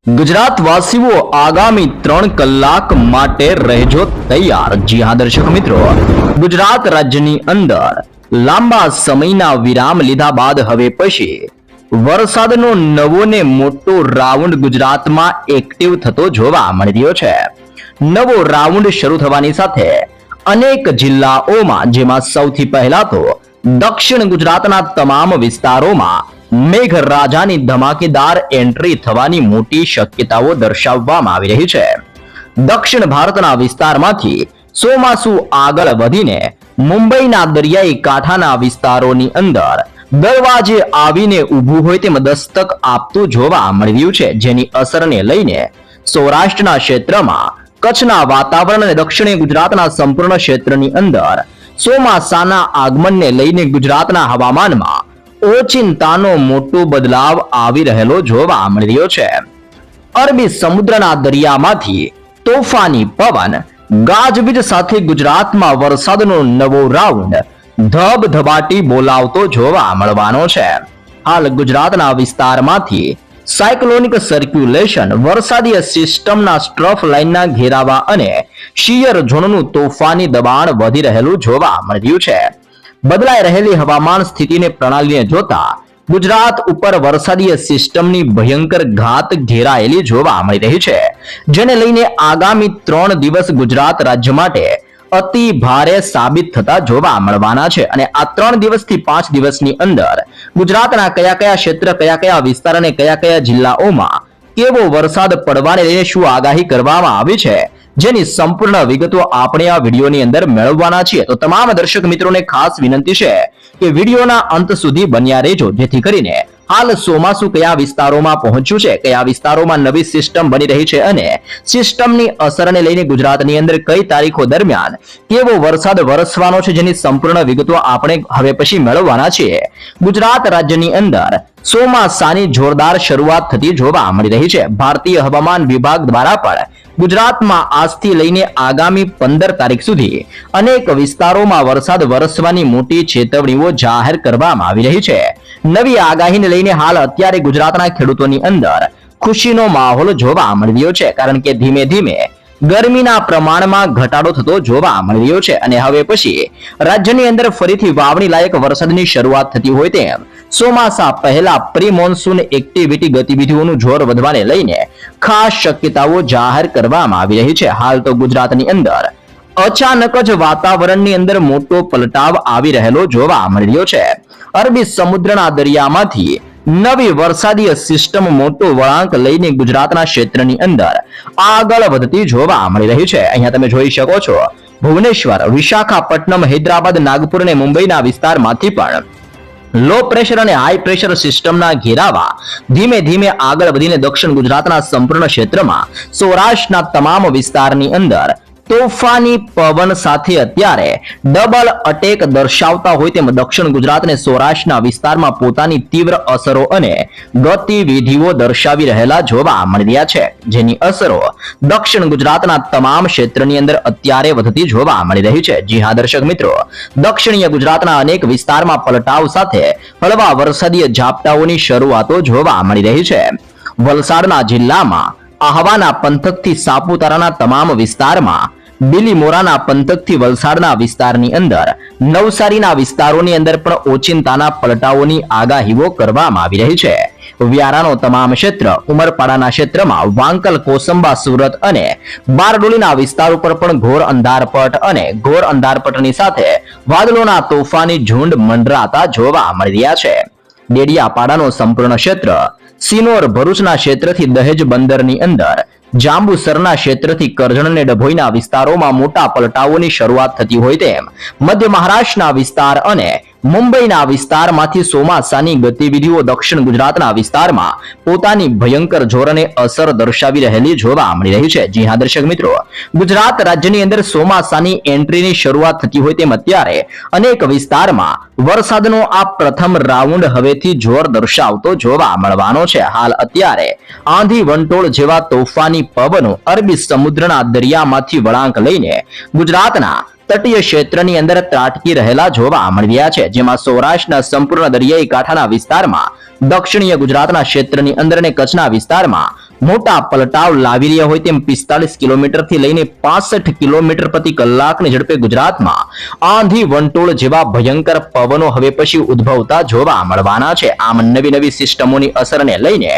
ગુજરાત વાસીઓ આગામી 3 કલાક માટે રહેજો તૈયાર। જી હા દર્શક મિત્રો, ગુજરાત રાજ્યની અંદર લાંબા સમયના વિરામ લીધા બાદ હવે પછી વરસાદનો નવો ને મોટો રાઉન્ડ ગુજરાતમાં એક્ટિવ થતો જોવા મળી રહ્યો છે। નવો રાઉન્ડ શરૂ થવાની સાથે અનેક જિલ્લાઓમાં, જેમાં સૌથી પહેલા તો દક્ષિણ ગુજરાતના તમામ વિસ્તારોમાં મેઘરાજાની ધમાકેદાર એન્ટ્રી થવાની મોટી શક્યતાઓ દર્શાવવામાં આવી રહી છે। દક્ષિણ ભારતના વિસ્તારમાંથી ચોમાસું આગળ વધીને મુંબઈના દરિયાઈ કાંઠાના વિસ્તારોની અંદર દરવાજે આવીને ઊભું હોય તેમ દસ્તક આપતું જોવા મળી રહ્યું છે, જેની અસરને લઈને સૌરાષ્ટ્રના ક્ષેત્રમાં, કચ્છના વાતાવરણ અને દક્ષિણી ગુજરાતના સંપૂર્ણ ક્ષેત્રની અંદર ચોમાસાના આગમનને લઈને ગુજરાતના હવામાનમાં ઓચિંતાનો મોટો બદલાવ આવી રહેલો જોવા મળી રહ્યો છે। અરબી સમુદ્રના દરિયામાંથી તોફાની પવન, ગાજવીજ સાથે ગુજરાતમાં વરસાદનો નવો રાઉન્ડ ધબધબાટી બોલાવતો જોવા મળવાનો છે। હાલ ગુજરાતના વિસ્તારમાંથી સાયક્લોનિક સર્ક્યુલેશન, વરસાદી સિસ્ટમના સ્ટ્રફ લાઇનના ઘેરાવા અને શિયર ઝોનનું તોફાની દબાણ વધી રહેલું જોવા મળી રહ્યું છે। બદલાઈ રહેલી હવામાન સ્થિતિને પ્રણાલીને જોતા ગુજરાત ઉપર વરસાદી સિસ્ટમની ભયંકર ઘાત ઘેરાયેલી જોવા મળી રહી છે, જેને લઈને આગામી 3 દિવસ ગુજરાત રાજ્ય માટે અતિ ભારે સાબિત થતા જોવા મળવાના છે। અને આ 3 દિવસથી 5 દિવસની અંદર ગુજરાતના કયા કયા ક્ષેત્ર, કયા કયા વિસ્તાર અને કયા કયા જિલ્લાઓમાં કેવો વરસાદ પડવાને લઈને શું આગાહી કરવામાં આવી છે, જેની સંપૂર્ણ વિગતો આપણે આ વિડીયોની અંદર મેળવવાના છીએ। તો તમામ દર્શક મિત્રોને ખાસ વિનંતી છે કે વિડીયોના અંત સુધી બન્યા રહેજો, જેથી કરીને હાલ ચોમાસું કયા વિસ્તારોમાં પહોંચ્યું છે, કયા વિસ્તારોમાં નવી સિસ્ટમ બની રહી છે અને સિસ્ટમની અસરને લઈને ગુજરાતની અંદર કઈ તારીખો દરમિયાન કેવો વરસાદ વરસવાનો છે, જેની સંપૂર્ણ વિગતો આપણે હવે પછી મેળવવાના છીએ। ગુજરાત રાજ્યની અંદર ચોમાસાની જોરદાર શરૂઆત થતી જોવા મળી રહી છે। ભારતીય હવામાન વિભાગ દ્વારા પણ ગુજરાતમાં આજથી લઈને આગામી 15 તારીખ સુધી અનેક વિસ્તારોમાં વરસાદ વરસવાની મોટી ચેતવણીઓ જાહેર કરવામાં આવી રહી છે। નવી આગાહીને લઈને હાલ અત્યારે ગુજરાતના ખેડૂતોની અંદર ખુશીનો માહોલ જોવા મળી રહ્યો છે, કારણ કે ધીમે ધીમે ગરમીના પ્રમાણમાં ઘટાડો થતો જોવા મળી રહ્યો છે અને હવે પછી રાજ્યની અંદર ફરીથી વાવણી લાયક વરસાદની શરૂઆત થતી હોય તેમ ચોમાસા પહેલા પ્રી મોન્સૂન એક્ટિવિટી ગતિવિધિઓનું જોર વધવાને લઈને ખાસ શક્યતાઓ જાહેર કરવામાં આવી રહી છે। હાલ તો ગુજરાતની અંદર અચાનક જ વાતાવરણની અંદર મોટો પલટાવ આવી રહેલો જોવા મળી રહ્યો છે। અરબી સમુદ્રના દરિયામાંથી નવી વરસાદી સિસ્ટમ મોટો વળાંક લઈને ગુજરાતના ક્ષેત્રની અંદર આગળ વધતી જોવા મળી રહી છે। અહીંયા તમે જોઈ શકો છો, ભુવનેશ્વર, વિશાખાપટ્ટનમ, હૈદરાબાદ, નાગપુર અને મુંબઈના વિસ્તારમાંથી પણ લો પ્રેશર અને હાઈ પ્રેશર સિસ્ટમના ઘેરાવા ધીમે ધીમે આગળ વધીને દક્ષિણ ગુજરાતના સંપૂર્ણ ક્ષેત્રમાં, સૌરાષ્ટ્રના તમામ વિસ્તારની અંદર તોફાની પવન સાથે અત્યારે ડબલ અટેક દર્શાવતા હોય તેમ દક્ષિણ ગુજરાત અને સૌરાષ્ટ્રના વિસ્તારમાં પોતાની તીવ્ર અસરો અને ગતિવિધિઓ દર્શાવી રહેલા જોવા મળી રહ્યા છે, જેની અસરો દક્ષિણ ગુજરાતના તમામ ક્ષેત્રની અંદર અત્યારે વધતી જોવા મળી રહી છે। જી હા દર્શક મિત્રો, દક્ષિણીય ગુજરાતના અનેક વિસ્તારમાં પલટાવ સાથે હળવા વરસાદી ઝાપટાઓની શરૂઆતો જોવા મળી રહી છે। વલસાડના જિલ્લામાં આહવાના પંથકથી સાપુતારાના તમામ વિસ્તારમાં, બિલીમોરાના પંથકથી વલસાડના વિસ્તારની અંદર, નવસારીના વિસ્તારોની અંદર પણ ઓચિંતાના પલટાઓની આગાહીઓ કરવામાં આવી રહી છે। વ્યારાનો તમામ ક્ષેત્ર, ઉમરપાડાના ક્ષેત્રમાં, વાંકલ, કોસંબા, સુરત અને બારડોલીના વિસ્તાર ઉપર પણ ઘોર અંધારપટ અને ઘોર અંધારપટની સાથે વાદળોના તોફાની ઝુંડ મંડરાતા જોવા મળી રહ્યા છે। ડેડિયાપાડાનો સંપૂર્ણ ક્ષેત્ર, સિનોર, ભરૂચના ક્ષેત્રથી દહેજ બંદરની અંદર, જાંબુસરના ક્ષેત્રથી કરજણ અને ડભોઈના વિસ્તારોમાં મોટા પલટાઓની શરૂઆત થતી હોય તેમ મધ્ય મહારાષ્ટ્રના વિસ્તાર અને મુંબઈના વિસ્તારમાંથી ચોમાસાની ગતિવિધિઓ દક્ષિણ ગુજરાતના વિસ્તારમાં પોતાની ભયંકર જોર અને અસર દર્શાવી રહેલી જોવા મળી રહી છે। જી હા દર્શક મિત્રો, ગુજરાત રાજ્યની અંદર ચોમાસાની એન્ટ્રીની શરૂઆત થતી હોય તેમ અત્યારે અનેક વિસ્તારમાં વરસાદનો આ પ્રથમ રાઉન્ડ હવેથી જોર દર્શાવતો જોવા મળવાનો છે। હાલ અત્યારે આંધી વંટોળ જેવા તોફાની પવનો અરબી સમુદ્રના દરિયામાંથી વળાંક લઈને ગુજરાતના તટીય ક્ષેત્રની અંદર ત્રાટકી રહેલા જોવા મળી રહ્યા છે, જેમાં સૌરાષ્ટ્રના સંપૂર્ણ દરિયાઈ કાંઠાના વિસ્તારમાં, દક્ષિણીય ગુજરાતના ક્ષેત્રની અંદર અને કચ્છના વિસ્તારમાં મોટા પલટાવ લાવી રહ્યા હોય તેમ 45 કિલોમીટરથી લઈને 65 કિલોમીટર પ્રતિ કલાકની ઝડપે ગુજરાતમાં આંધી વંટોળ જેવા ભયંકર પવનો હવે પછી ઉદ્ભવતા જોવા મળવાના છે. આમ નવી સિસ્ટમોની અસરને લઈને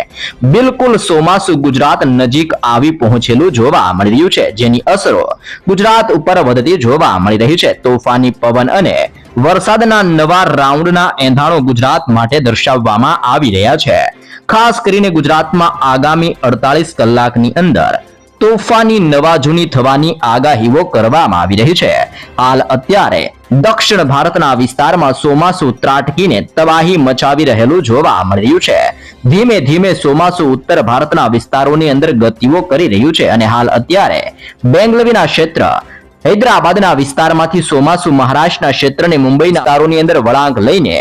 બિલકુલ ચોમાસું ગુજરાત નજીક આવી પહોંચેલું જોવા મળી રહ્યું છે, જેની અસરો ગુજરાત ઉપર વધતી જોવા મળી રહી છે. તોફાની પવન અને વરસાદના નવા રાઉન્ડના એંધાણો ગુજરાત માટે દર્શાવવામાં આવી રહ્યા છે. ખાસ કરીને ગુજરાતમાં આગામી 48 કલાકની અંદર તોફાની નવાજૂની થવાની આગાહીઓ કરવામાં આવી રહી છે. હાલ અત્યારે દક્ષિણ ભારતના વિસ્તારમાં ચોમાસું ત્રાટકીને તબાહી મચાવી રહેલું જોવા મળી રહ્યું છે. ધીમે ધીમે ચોમાસું ઉત્તર ભારતના વિસ્તારોની અંદર ગતિઓ કરી રહ્યું છે અને હાલ અત્યારે બેંગલવીના ક્ષેત્ર, હૈદરાબાદના વિસ્તારમાંથી ચોમાસું મહારાષ્ટ્રના ક્ષેત્ર અને મુંબઈના વિસ્તારોની અંદર વળાંક લઈને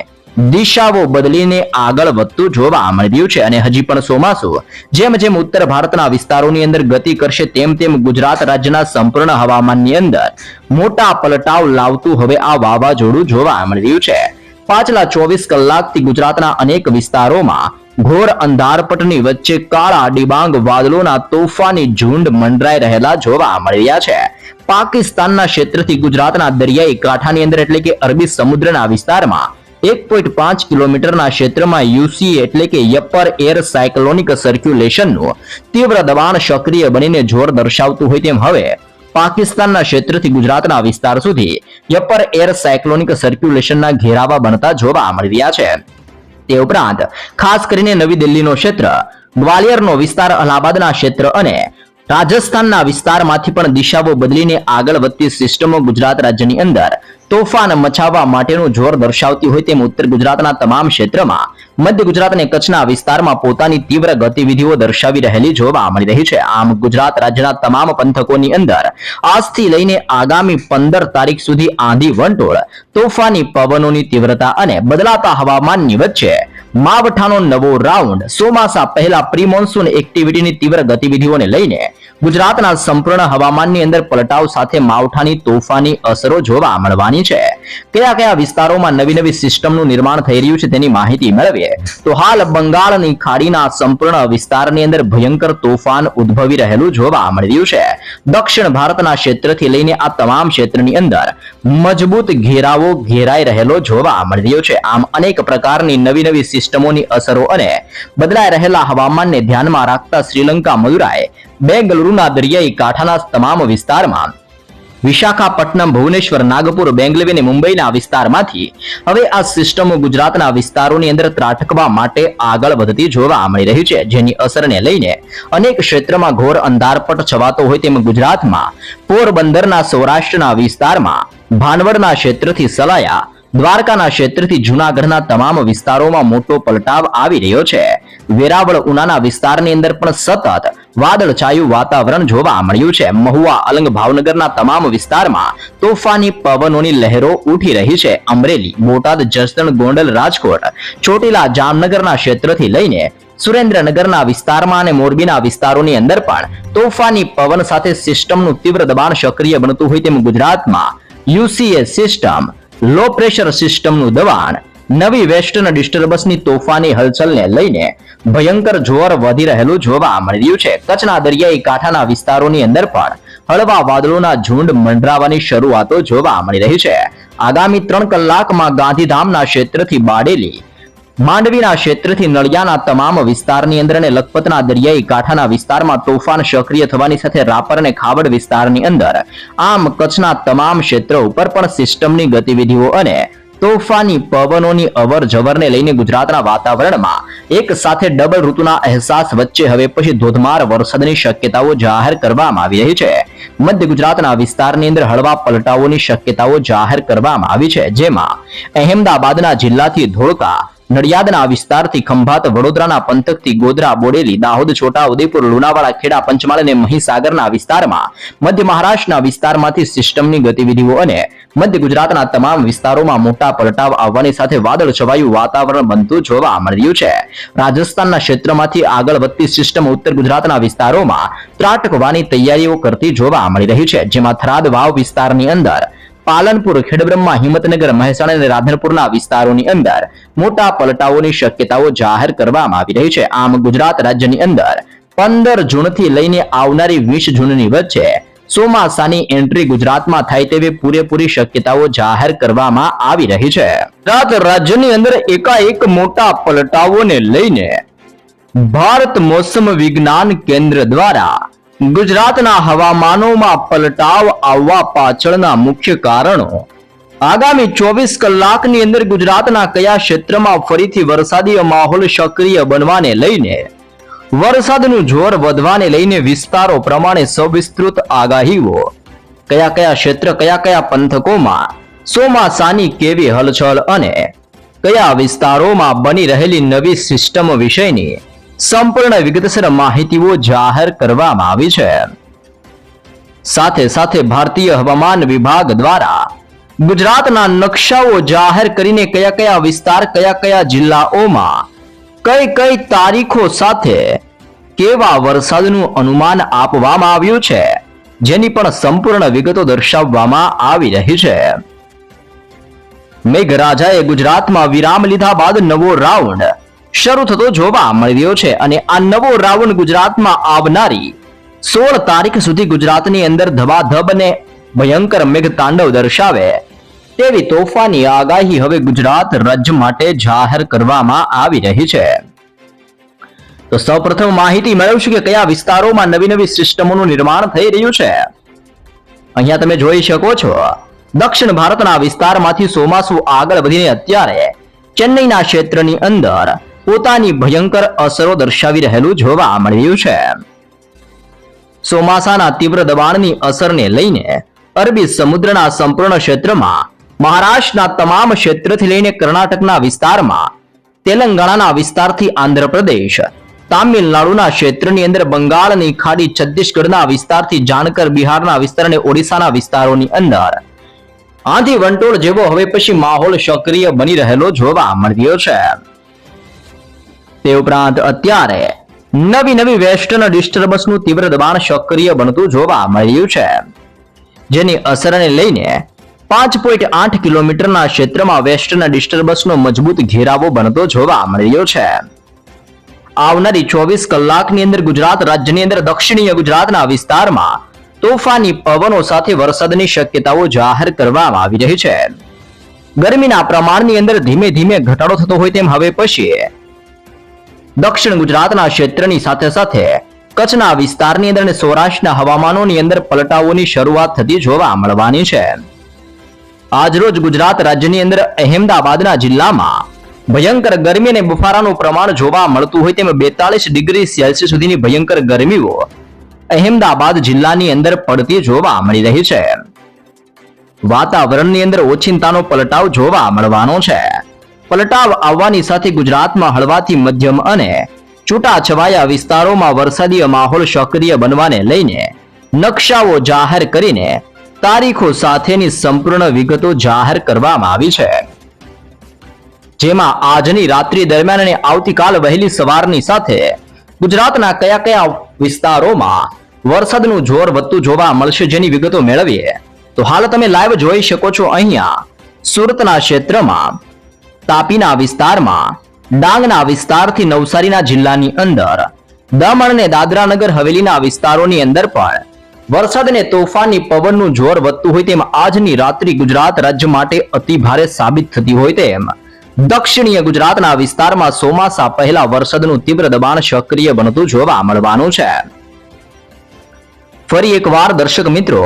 દિશાઓ બદલીને આગળ વધતું જોવા મળી રહ્યું છે. અને હજી પણ ચોમાસું જેમ જેમ ઉત્તર ભારતના વિસ્તારોની અંદર ગતિ કરશે તેમ તેમ ગુજરાત રાજ્યના સંપૂર્ણ હવામાનની અંદર મોટા પલટાવ લાવતું હવે આ વાવાઝોડું જોવા મળી રહ્યું છે. પાછલા 24 કલાકથી ગુજરાતના અનેક વિસ્તારોમાં ઘોર અંધારપટની વચ્ચે કાળા ડિબાંગ વાદળોના તોફાની ઝુંડ મંડરાઈ રહેલા જોવા મળી રહ્યા છે. પાકિસ્તાનના ક્ષેત્રથી ગુજરાતના દરિયાઈ કાંઠાની અંદર એટલે કે અરબી સમુદ્રના વિસ્તારમાં 1.5 કિલોમીટરના ક્ષેત્રમાં યુસી એટલે કે અપર એર સાયક્લોનિક સર્ક્યુલેશનનું તીવ્ર દબાણ સક્રિય બનીને જોર દર્શાવતું હોય તેમ હવે પાકિસ્તાનના ક્ષેત્રથી ગુજરાતના વિસ્તાર સુધી અપર એર સાયક્લોનિક સર્ક્યુલેશનના ઘેરાવા બનતા જોવા મળી રહ્યા છે. તે ઉપરાંત ખાસ કરીને નવી દિલ્હીનો ક્ષેત્ર, ગ્વાલિયરનો વિસ્તાર, અલ્હાબાદના ક્ષેત્ર અને રાજસ્થાનના વિસ્તારમાંથી પણ દિશાઓ બદલીને આગળ વધતી સિસ્ટમો ગુજરાત રાજ્યની અંદર તોફાન મચાવવા માટેનું જોર દર્શાવતી હોય તેમ ઉત્તર ગુજરાતના તમામ ક્ષેત્રમાં, મધ્ય ગુજરાત અને કચ્છના વિસ્તારમાં પોતાની તીવ્ર ગતિવિધિઓ દર્શાવી રહેલી જોવા મળી રહી છે. આમ ગુજરાત રાજ્યના તમામ પંથકોની અંદર આજથી લઈને આગામી 15 તારીખ સુધી આંધી વંટોળ, તોફાની પવનોની તીવ્રતા અને બદલાતા હવામાનની વચ્ચે માવઠાનો નવો રાઉન્ડ, ચોમાસા પહેલા પ્રી મોન્સૂન એક્ટિવિટીની તીવ્ર ગતિવિધિઓને લઈને ગુજરાતના સંપૂર્ણ હવામાનની અંદર પલટાવ સાથે માવઠાની તોફાની અસરો જોવા મળવાની છે. કયા કયા વિસ્તારોમાં નવી સિસ્ટમનું નિર્માણ થઈ રહ્યું છે તેની માહિતી મેળવીએ તો હાલ બંગાળની ખાડીના સંપૂર્ણ વિસ્તારની અંદર ભયંકર તોફાન ઉદ્ભવી રહેલું જોવા મળી રહ્યું છે. દક્ષિણ ભારતના ક્ષેત્રથી લઈને આ તમામ ક્ષેત્રની અંદર મજબૂત ઘેરાવો ઘેરાઈ રહેલો જોવા મળી રહ્યો છે. આમ અનેક પ્રકારની નવી સિસ્ટમોની અસરો અને બદલાઈ રહેલા હવામાનને ધ્યાનમાં રાખતા શ્રીલંકા, મદુરાઈ, બેંગલુરુના દરિયાઈ કાંઠાના તમામ વિસ્તારમાં, વિશાખાપટ્ટનમ, ભુવનેશ્વર, નાગપુર, બેંગલવી અને મુંબઈના વિસ્તારમાંથી હવે આ સિસ્ટમો ગુજરાતના વિસ્તારોની અંદર ત્રાટકવા માટે આગળ વધતી જોવા મળી રહી છે. જેની અસરને લઈને અનેક ક્ષેત્રમાં ઘોર અંધારપટ છવાતો હોય તેમ ગુજરાતમાં પોરબંદરના સૌરાષ્ટ્રના વિસ્તારમાં, ભાનવડના ક્ષેત્રથી સલાયા, દ્વારકાના ક્ષેત્રથી જૂનાગઢના તમામ વિસ્તારોમાં મોટો પલટાવ આવી રહ્યો છે. વેરાવળ, ઉનાના વિસ્તારની અંદર પણ સતત વાદળછાયું વાતાવરણ જોવા મળ્યું છે. મહુવા, અલંગ, ભાવનગરના તમામ વિસ્તારમાં તોફાની પવનોની લહેરો ઉઠી રહી છે. અમરેલી, બોટાદ, જસદણ, ગોંડલ, રાજકોટ, ચોટીલા, જામનગરના ક્ષેત્રથી લઈને સુરેન્દ્રનગરના વિસ્તારમાં અને મોરબીના વિસ્તારોની અંદર પણ તોફાની પવન સાથે સિસ્ટમનું તીવ્ર દબાણ સક્રિય બનતું હોય તેમ ગુજરાતમાં યુસીએ સિસ્ટમ, લો પ્રેશર સિસ્ટમનું દબાણ, નવી વેસ્ટર્ન ડિસ્ટર્બન્સની તોફાની હલચલને લઈને ભયંકર જોર વધી રહેલું જોવા મળી રહ્યું છે. કચ્છના દરિયાઈ કાંઠાના વિસ્તારોની અંદર પણ હળવા વાદળોના ઝુંડ મંડરાવાની શરૂઆતો જોવા મળી રહી છે. આગામી 3 કલાકમાં ગાંધીધામના ક્ષેત્રથી બારડોલી, માંડવીના ક્ષેત્રથી નળિયાના તમામ વિસ્તારની અંદર અને લખપતના દરિયાઈ કાંઠાના વિસ્તારમાં તોફાન સક્રિય થવાની સાથે રાપર અને ખાવડ વિસ્તારની અંદર, આમ કચ્છના તમામ ક્ષેત્રો ઉપર પણ સિસ્ટમની ગતિવિધિઓ અને તોફાની પવનોની અવર જવરને લઈને ગુજરાતના વાતાવરણમાં એક સાથે ડબલ ઋતુના અહેસાસ વચ્ચે હવે પછી ધોધમાર વરસાદની શક્યતાઓ જાહેર કરવામાં આવી રહી છે. મધ્ય ગુજરાતના વિસ્તારની અંદર હળવા પલટાઓની શક્યતાઓ જાહેર કરવામાં આવી છે, જેમાં અહેમદાબાદના જિલ્લાથી ધોળકા, નડિયાદના વિસ્તારથી ખંભાત, વડોદરાના પંથકથી ગોધરા, બોડેલી, દાહોદ, છોટા ઉદેપુર, લુણાવાડા, ખેડા, પંચમહાલ અને મહીસાગરના વિસ્તારમાં, મધ્ય મહારાષ્ટ્રના વિસ્તારમાંથી સિસ્ટમની ગતિવિધિઓ અને મધ્ય ગુજરાતના તમામ વિસ્તારોમાં મોટા પલટાવ આવવાની સાથે વાદળ છવાયું વાતાવરણ બનતું જોવા મળી રહ્યું છે. રાજસ્થાનના ક્ષેત્રમાંથી આગળ વધતી સિસ્ટમ ઉત્તર ગુજરાતના વિસ્તારોમાં ત્રાટકવાની તૈયારીઓ કરતી જોવા મળી રહી છે, જેમાં થરાદ, વાવ વિસ્તારની અંદર, પાલનપુર, ખેડબ્રહ્મા, હિંમતનગર, મહેસાણા અને રાધનપુરના વિસ્તારોની અંદર મોટા પલટાઓની શક્યતાઓ જાહેર કરવામાં આવી રહી છે. આમ ગુજરાત રાજ્યની અંદર 15 જૂનથી લઈને આવનારી 20 જૂનની વચ્ચે ચોમાસાની એન્ટ્રી ગુજરાતમાં થાય તેવી પૂરેપૂરી શક્યતાઓ જાહેર કરવામાં આવી રહી છે. ગુજરાત રાજ્યની અંદર એકાએક મોટા પલટાઓને લઈને ભારત મોસમ વિજ્ઞાન કેન્દ્ર દ્વારા ગુજરાતના હવામાનોમાં પલટાવ આવવા પાછળના મુખ્ય કારણો, આગામી 24 કલાકની અંદર ગુજરાતના કયા ક્ષેત્રમાં ફરીથી વરસાદી માહોલ સક્રિય બનવાને લઈને, વરસાદનું જોર વધવાને લઈને વિસ્તારો પ્રમાણે સવિસ્તૃત આગાહીઓ, કયા કયા ક્ષેત્ર કયા કયા પંથકોમાં ચોમાસાની કેવી હલચલ અને કયા વિસ્તારોમાં બની રહેલી નવી સિસ્ટમ વિશેની સંપૂર્ણ વિગતસર માહિતીઓ જાહેર કરવામાં આવી છે. સાથે સાથે ભારતીય હવામાન વિભાગ દ્વારા ગુજરાતના નકશાઓ જાહેર કરીને કયા કયા વિસ્તાર કયા કયા જિલ્લાઓમાં કઈ કઈ તારીખો સાથે કેવા વરસાદનું અનુમાન આપવામાં આવ્યું છે, જેની પણ સંપૂર્ણ વિગતો દર્શાવવામાં આવી રહી છે. મેઘરાજાએ ગુજરાતમાં વિરામ લીધા બાદ નવો રાઉન્ડ શરૂ થતો જોવા મળી રહ્યો છે અને આ નવો રાઉન્ડ ગુજરાતમાં આવનારી 16 તારીખ સુધી ગુજરાતની અંદર ધબાધબ અને ભયંકર મેઘતાંડવ દર્શાવે તેવી તોફાની આગાહી હવે ગુજરાત રાજ્ય માટે જાહેર કરવામાં આવી રહી છે. તો સૌપ્રથમ માહિતી મેળવશું કે કયા વિસ્તારોમાં નવી નવી સિસ્ટમોનું નિર્માણ થઈ રહ્યું છે. અહીંયા તમે જોઈ શકો છો, દક્ષિણ ભારતના વિસ્તારમાંથી ચોમાસું આગળ વધીને અત્યારે ચેન્નઈના ક્ષેત્રની અંદર પોતાની ભયંકર અસરો દર્શાવી રહેલું જોવા મળી રહ્યું છે. ચોમાસાના તીવ્ર દબાણની અસરને લઈને અરબી સમુદ્રના સંપૂર્ણ ક્ષેત્રમાં, મહારાષ્ટ્રના તમામ ક્ષેત્રથી લઈને કર્ણાટકના વિસ્તારમાં, તેલંગાણાના વિસ્તારથી આંધ્રપ્રદેશ, તામિલનાડુના ક્ષેત્રની અંદર, બંગાળની ખાડી, છત્તીસગઢના વિસ્તારથી જાણકર, બિહારના વિસ્તાર અને ઓડિશાના વિસ્તારોની અંદર આંધી વંટોળ જેવો હવે પછી માહોલ સક્રિય બની રહેલો જોવા મળી રહ્યો છે. તે ઉપરાંત અત્યારે નવી વેસ્ટર્ન ડિસ્ટર્બન્સનું તીવ્ર દબાણ સક્રિય બનતું જોવા મળી રહ્યું છે, જેની અસરને લઈને 5.8 કિલોમીટરના ક્ષેત્રમાં વેસ્ટર્ન ડિસ્ટર્બન્સનો મજબૂત ઘેરાવો બનતો જોવા મળી રહ્યો છે. આવનારી 24 કલાકની અંદર ગુજરાત રાજ્યની અંદર દક્ષિણીય ગુજરાતના વિસ્તારમાં તોફાની પવનો સાથે વરસાદની શક્યતાઓ જાહેર કરવામાં આવી રહી છે. ગરમીના પ્રમાણની અંદર ધીમે ધીમે ઘટાડો થતો હોય તેમ હવે પછી દક્ષિણ ગુજરાતના ક્ષેત્રની સાથે સાથે કચ્છના વિસ્તારની અંદર અને સૌરાષ્ટ્રના હવામાનોની અંદર પલટાઓની શરૂઆત થતી જોવા મળવાની છે. આજરોજ ગુજરાત રાજ્યની અંદર અહેમદાબાદના જિલ્લામાં ભયંકર ગરમી અને બફારાનું પ્રમાણ જોવા મળતું હોય તેમ 42 ડિગ્રી સેલ્સિયસ સુધીની ભયંકર ગરમીઓ અહેમદાબાદ જિલ્લાની અંદર પડતી જોવા મળી રહી છે. વાતાવરણની અંદર ઓચિંતાનો પલટાવ જોવા મળવાનો છે. પલટાવ આવવાની સાથે ગુજરાતમાં હળવાથી મધ્યમ અને છૂટાછવાયા વિસ્તારોમાં વરસાદી માહોલ સક્રિય બનવાને લઈને નકશાઓ જાહેર કરીને તારીખો સાથેની સંપૂર્ણ વિગતો જાહેર કરવામાં આવી છે, જેમાં આજની રાત્રિ દરમિયાન અને આવતીકાલ વહેલી સવારની સાથે ગુજરાતના કયા કયા વિસ્તારોમાં વરસાદનું જોર વધતું જોવા મળશે, જેની વિગતો મેળવીએ તો હાલ તમે લાઈવ જોઈ શકો છો. અહીંયા સુરતના ક્ષેત્રમાં, તાપીના વિસ્તારમાં, ડાંગના વિસ્તારથી નવસારીના જિલ્લાની અંદર, દમણ અને દાદરા નગર હવેલીના વિસ્તારોની અંદર પણ વરસાદ અને તોફાની પવનનું જોર વધતું હોય તેમ આજની રાત્રિ ગુજરાત રાજ્ય માટે અતિ ભારે સાબિત થતી હોય તેમ દક્ષિણીય ગુજરાતના વિસ્તારમાં ચોમાસા પહેલા વરસાદનું તીવ્ર દબાણ સક્રિય બનતું જોવા મળવાનું છે. ફરી એકવાર દર્શક મિત્રો,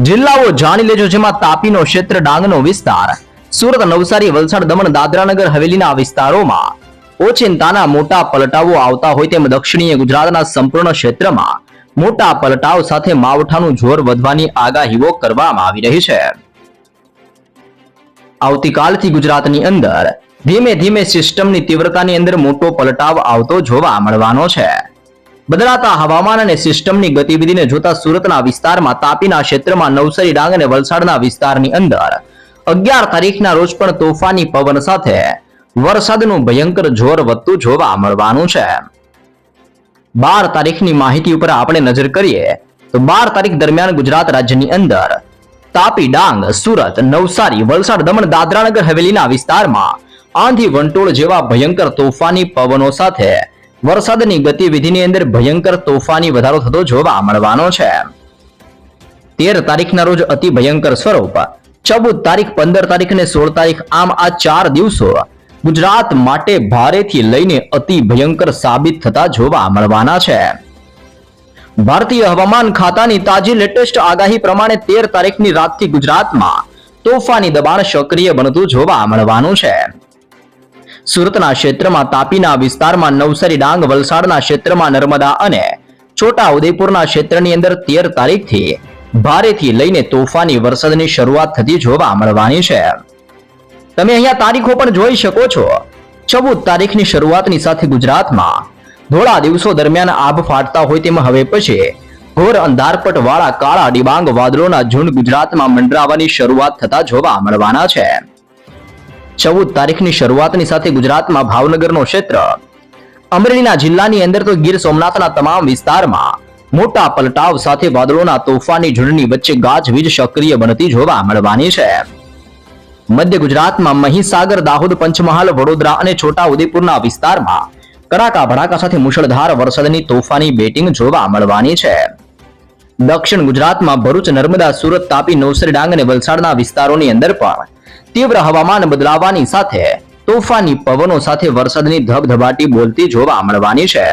જિલ્લાઓ જાણી લેજો, જેમાં તાપીનો ક્ષેત્ર, ડાંગનો વિસ્તાર, સુરત, નવસારી, વલસાડ, દમણ, દાદરાનગર હવેલીના વિસ્તારોમાં ઓચિંતાના મોટા પલટાવો આવતા હોય તેમ દક્ષિણીય ગુજરાતના સંપૂર્ણ ક્ષેત્રમાં મોટા પલટાવ સાથે માવઠાનું જોર વધવાની આગાહીઓ કરવામાં આવી રહી છે. આવતીકાલથી ગુજરાતની અંદર ધીમે ધીમે સિસ્ટમની તીવ્રતાની અંદર મોટો પલટાવ આવતો જોવા મળવાનો છે. બદલાતા હવામાન અને સિસ્ટમની ગતિવિધિને જોતા સુરતના વિસ્તારમાં, તાપીના ક્ષેત્રમાં, નવસારી, ડાંગ અને વલસાડના વિસ્તારની અંદર 11 તારીખના રોજ પણ તોફાની પવન સાથે વરસાદનું ભયંકર જોર વધતું જોવા મળવાનું છે. 12 તારીખની માહિતી ઉપર આપણે નજર કરીએ તો 12 તારીખ દરમિયાન ગુજરાત રાજ્યની અંદર તાપી, ડાંગ, સુરત, નવસારી, વલસાડ, દમણ, દાદરાનગર હવેલીના વિસ્તારમાં આંધી વંટોળ જેવા ભયંકર તોફાની પવનો સાથે વરસાદની ગતિવિધિની અંદર ભયંકર તોફાની વધારો થતો જોવા મળવાનો છે. 13 તારીખના રોજ અતિ ભયંકર સ્વરૂપ, 14 તારીખ, 15 તારીખ અને 16 તારીખ, આમ આ 4 દિવસો ગુજરાત માટે ભારેથી લઈને અતિ ભયંકર સાબિત થતા જોવા મળવાના છે. ભારતીય હવામાન ખાતાની તાજી લેટેસ્ટ આગાહી પ્રમાણે 13 તારીખની રાતથી ગુજરાતમાં તોફાની દબાણ સક્રિય બનતું જોવા મળવાનું છે. સુરતના ક્ષેત્રમાં, તાપીના વિસ્તારમાં, નવસારી, ડાંગ, વલસાડના ક્ષેત્રમાં, નર્મદા અને છોટા ઉદેપુરના ક્ષેત્રની અંદર 13 તારીખથી ભારેથી લઈને તોફાની વરસાદની શરૂઆત થતી જોવા મળવાની છે. તમે અહીંયા તારીખો પણ જોઈ શકો છો. 14 તારીખની શરૂઆતની સાથે ગુજરાતમાં ધોળા દિવસો દરમિયાન આભ ફાટતા હોય તેમ હવે પછી ઘોર અંધારપટ વાળા કાળા ડિબાંગ વાદળોના ઝુંડ ગુજરાતમાં મંડરાવાની શરૂઆત થતા જોવા મળવાના છે. 14 તારીખની શરૂઆતની સાથે ગુજરાતમાં ભાવનગરનો ક્ષેત્ર, અમરેલીના જિલ્લાની અંદર તો ગીર સોમનાથના તમામ વિસ્તારમાં મોટા પલટાવ સાથે વાદળોના તોફાની ઝુંડની વચ્ચે ગાજવીજ સક્રિય બનતી જોવા મળવાની છે. મધ્ય ગુજરાતમાં મહીસાગર, દાહોદ, પંચમહાલ, વડોદરા અને છોટા ઉદેપુરના વિસ્તારમાં કડાકા ભડાકા સાથે મુશળધાર વરસાદની તોફાની બેટિંગ જોવા મળવાની છે. દક્ષિણ ગુજરાતમાં ભરૂચ, નર્મદા, સુરત, તાપી, નવસારી, ડાંગ અને વલસાડના વિસ્તારોની અંદર પણ તીવ્ર હવામાન બદલાવાની સાથે તોફાની પવનો સાથે વરસાદની ધબધબાટી બોલતી જોવા મળવાની છે.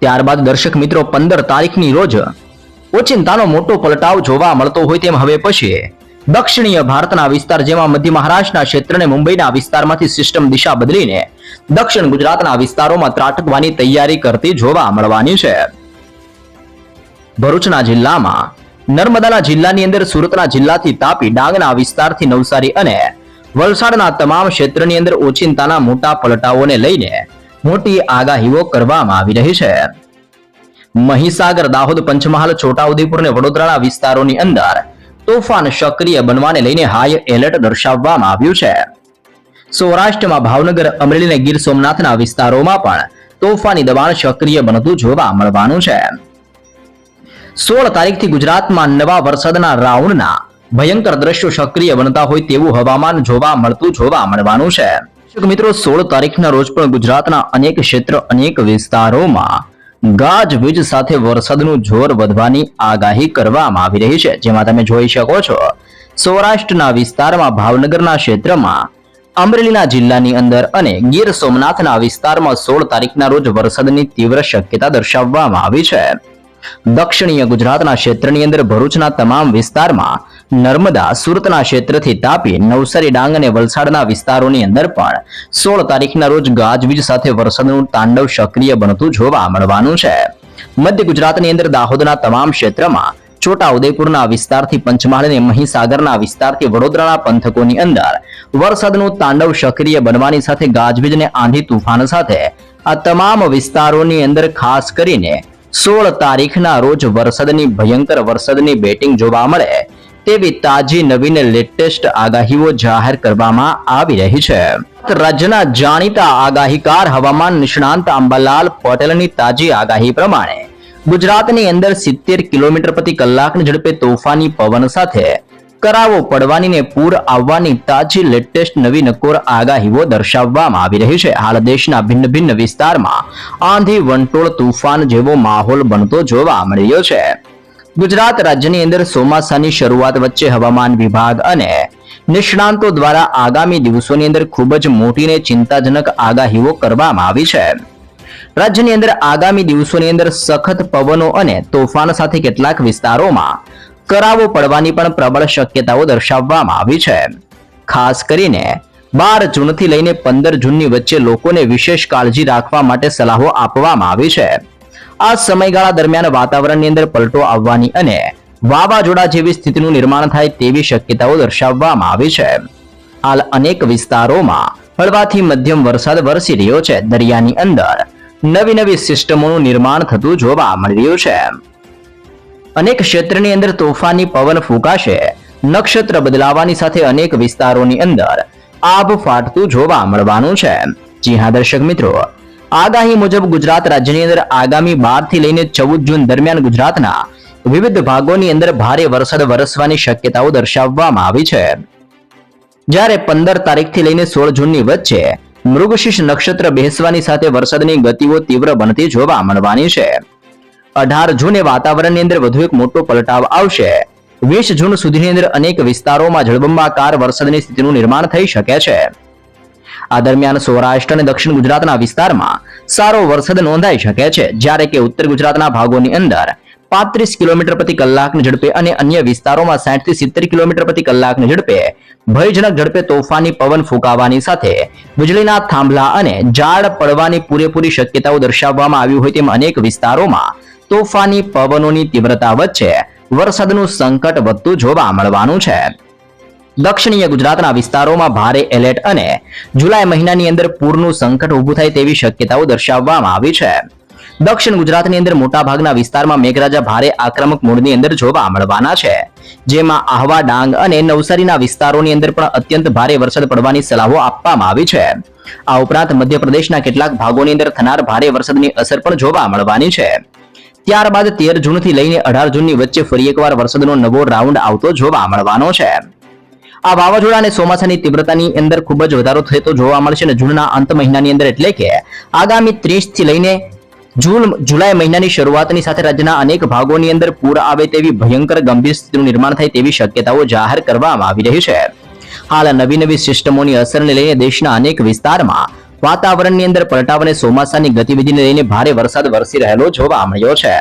ત્યારબાદ દર્શક મિત્રો 15 તારીખની રોજ ઓચિંતાનો મોટો પલટાવ જોવા મળતો હોય તેમ હવે પછી દક્ષિણીય ભારતના વિસ્તાર જેમાં મધ્ય મહારાષ્ટ્રના ક્ષેત્રને મુંબઈના વિસ્તારમાંથી સિસ્ટમ દિશા બદલીને દક્ષિણ ગુજરાતના વિસ્તારોમાં ત્રાટકવાની તૈયારી કરતી જોવા મળવાની છે. ભરૂચના જિલ્લામાં, નર્મદાના જિલ્લાની અંદર, સુરતના જિલ્લાથી તાપી, ડાંગના વિસ્તારથી નવસારી અને વલસાડના તમામ ક્ષેત્રની અંદર ઓચિંતાના મોટા પલટાઓને લઈને મોટી આગાહીઓ કરવામાં આવી રહી છે. મહીસાગર, દાહોદ, પંચમહાલ, છોટાઉદેપુર અને વડોદરાના વિસ્તારોની અંદર તોફાન સક્રિય બનવાને લઈને હાઈ એલર્ટ દર્શાવવામાં આવ્યું છે. સૌરાષ્ટ્રમાં ભાવનગર, અમરેલી અને ગીર સોમનાથના વિસ્તારોમાં પણ તોફાની દબાણ સક્રિય બનતું જોવા મળવાનું છે. 16 તારીખથી ગુજરાતમાં નવા વરસાદના રાઉન્ડના ભયંકર દ્રશ્યો સક્રિય બનતા હોય તેવું હવામાન જોવા મળતું જોવા મળવાનું છે. મિત્રો 16 તારીખના રોજ પણ ગુજરાતના અનેક ક્ષેત્ર, અનેક વિસ્તારોમાં ગાજવીજ સાથે વરસાદનું જોર વધવાની આગાહી કરવામાં આવી રહી છે. જેમાં તમે જોઈ શકો છો સૌરાષ્ટ્રના વિસ્તારમાં, ભાવનગરના ક્ષેત્રમાં, અમરેલીના જિલ્લાની અંદર અને ગીર સોમનાથના વિસ્તારમાં 16 તારીખના રોજ વરસાદની તીવ્ર શક્યતા દર્શાવવામાં આવી છે. દક્ષિણીય ગુજરાતના ક્ષેત્રની અંદર ભરૂચના તમામ વિસ્તારમાં, નર્મદા, સુરતના ક્ષેત્રથી તાપી, નવસારી, ડાંગ અને વલસાડના વિસ્તારોની અંદર પણ 16 તારીખના રોજ ગાજવીજ સાથે વરસાદનું તાંડવ સક્રિય બનતું જોવા મળવાનું છે. મધ્ય ગુજરાતની અંદર દાહોદના તમામ ક્ષેત્રમાં, છોટા ઉદેપુરના વિસ્તારથી પંચમહાલ અને મહીસાગરના વિસ્તારથી વડોદરાના પંથકોની અંદર વરસાદનું તાંડવ સક્રિય બનવાની સાથે ગાજવીજ અને આંધી તુફાન સાથે આ તમામ વિસ્તારોની અંદર ખાસ કરીને 16 તારીખના રોજ વરસાદની ભયંકર વરસાદની બેટિંગ જોવા મળે તેવી તાજી નવીન લેટેસ્ટ આગાહીઓ જાહેર કરવામાં આવી રહી છે. રાજ્યના જાણીતા આગાહીકાર હવામાન નિષ્ણાંત અંબાલાલ પટેલની તાજી આગાહી પ્રમાણે ગુજરાતની અંદર 70 કિલોમીટર પ્રતિ કલાકની ઝડપે તોફાની પવન સાથે કરાવો પડવાની ને પૂર આવવાની તાજી લેટેસ્ટ નવી નકોર આગાહીઓ દર્શાવવામાં આવી રહી છે. હાલ દેશના ભિન્ન ભિન્ન વિસ્તારમાં આંધી, વંટોળ, તુફાન જેવો માહોલ બનતો જોવા મળી રહ્યો છે. ગુજરાત રાજ્યની અંદર ચોમાસાની શરૂઆત વચ્ચે હવામાન વિભાગ અને નિષ્ણાંતો દ્વારા આગામી દિવસોની અંદર ખૂબ જ મોટી અને ચિંતાજનક આગાહીઓ કરવામાં આવી છે. રાજ્યની અંદર આગામી દિવસોની અંદર સખત પવનો અને તોફાન સાથે કેટલાક વિસ્તારોમાં કરાવો પડવાની પણ પ્રબળ શક્યતાઓ દર્શાવવામાં આવી છે. ખાસ કરીને 12 જૂનથી લઈને 15 જૂનની વચ્ચે લોકોને વિશેષ કાળજી રાખવા માટે સલાહો આપવામાં આવી છે. આ સમયગાળા દરમિયાન વાતાવરણની અંદર પલટો આવવાની અને વાવાઝોડા જેવી સ્થિતિનું નિર્માણ થાય તેવી શક્યતાઓ દર્શાવવામાં આવી છે. હાલ અનેક વિસ્તારોમાં હળવાથી મધ્યમ વરસાદ વરસી રહ્યો છે. દરિયાની અંદર નવી નવી સિસ્ટમોનું નિર્માણ થતું જોવા મળી રહ્યું છે. અનેક ક્ષેત્રની અંદર તોફાની પવન ફૂંકાશે. નક્ષત્ર બદલાવાની સાથે અનેક વિસ્તારોની અંદર આભ ફાટતું જોવા મળવાનું છે. જી હા દર્શક મિત્રો, આગાહી મુજબ ગુજરાત રાજ્યની અંદર આગામી 12 થી લઈને 14 જૂન દરમિયાન ગુજરાતના વિવિધ ભાગોની અંદર ભારે વરસાદ વરસવાની શક્યતાઓ દર્શાવવામાં આવી છે. જ્યારે 15 તારીખથી લઈને 16 જૂનની વચ્ચે મૃગશીર્ષ નક્ષત્ર બેસવાની સાથે વરસાદની ગતિઓ તીવ્ર બનતી જોવા મળવાની છે. 18 જૂને વાતાવરણની અંદર વધુ એક મોટો પલટાવ આવશે. 20 જૂન સુધીની અંદર અનેક વિસ્તારોમાં જળબંબાકાર વરસાદની સ્થિતિનું નિર્માણ થઈ શકે છે. આ દરમિયાન સૌરાષ્ટ્ર અને દક્ષિણ ગુજરાતના વિસ્તારમાં સારો વરસાદ નોંધાઈ શકે છે, જ્યારે કે ઉત્તર ગુજરાતના ભાગોની અંદર 35 કિલોમીટર પ્રતિ કલાકની ઝડપે અને અન્ય વિસ્તારોમાં 60 થી 70 કિલોમીટર પ્રતિ કલાકની ઝડપે ભયજનક ઝડપે તોફાની પવન ફૂંકાવાની સાથે વીજળીના થાંભલા અને ઝાડ પડવાની પૂરેપૂરી શક્યતાઓ દર્શાવવામાં આવી હોય તેમ અનેક વિસ્તારોમાં તોફાની પવનોની તીવ્રતા વચ્ચે વરસાદનું સંકટ વધતું જોવા મળવાનું છે. દક્ષિણીય ગુજરાતના વિસ્તારોમાં ભારે એલર્ટ અને જુલાઈ મહિનાની અંદર પૂરનું સંકટ ઊભું થાય તેવી શક્યતાઓ દર્શાવવામાં આવી છે. દક્ષિણ ગુજરાતની અંદર મોટાભાગના વિસ્તારમાં મેઘરાજા ભારે આક્રમક મૂડની અંદર જોવા મળવાના છે, જેમાં આહવા, ડાંગ અને નવસારીના વિસ્તારોની અંદર પણ અત્યંત ભારે વરસાદ પડવાની સલાહો આપવામાં આવી છે. આ ઉપરાંત મધ્યપ્રદેશના કેટલાક ભાગોની અંદર થનાર ભારે વરસાદની અસર પણ જોવા મળવાની છે. ત્યારબાદ 13 જૂનથી લઈને 18 જૂનની વચ્ચે ફરી એકવાર વરસાદનો નવો રાઉન્ડ આવતો જોવા મળવાનો છે. આ વાવાઝોડા અને ચોમાસાની તીવ્રતાની અંદર ખૂબ જ વધારો થતો જોવા મળશે અને જૂનના અંત મહિનાની અંદર એટલે કે આગામી 30 થી લઈને જુલાઈ મહિનાની શરૂઆતની સાથે રાજ્યના અનેક ભાગોની અંદર પૂર આવે તેવી ભયંકર ગંભીર સ્થિતિનું નિર્માણ થાય તેવી શક્યતાઓ જાહેર કરવામાં આવી રહી છે. હાલ નવી સિસ્ટમોની અસરને લઈને દેશના અનેક વિસ્તારમાં વાતાવરણની અંદર પલટાવ અને ચોમાસાની ગતિવિધિને લઈને ભારે વરસાદ વરસી રહેલો જોવા મળ્યો છે.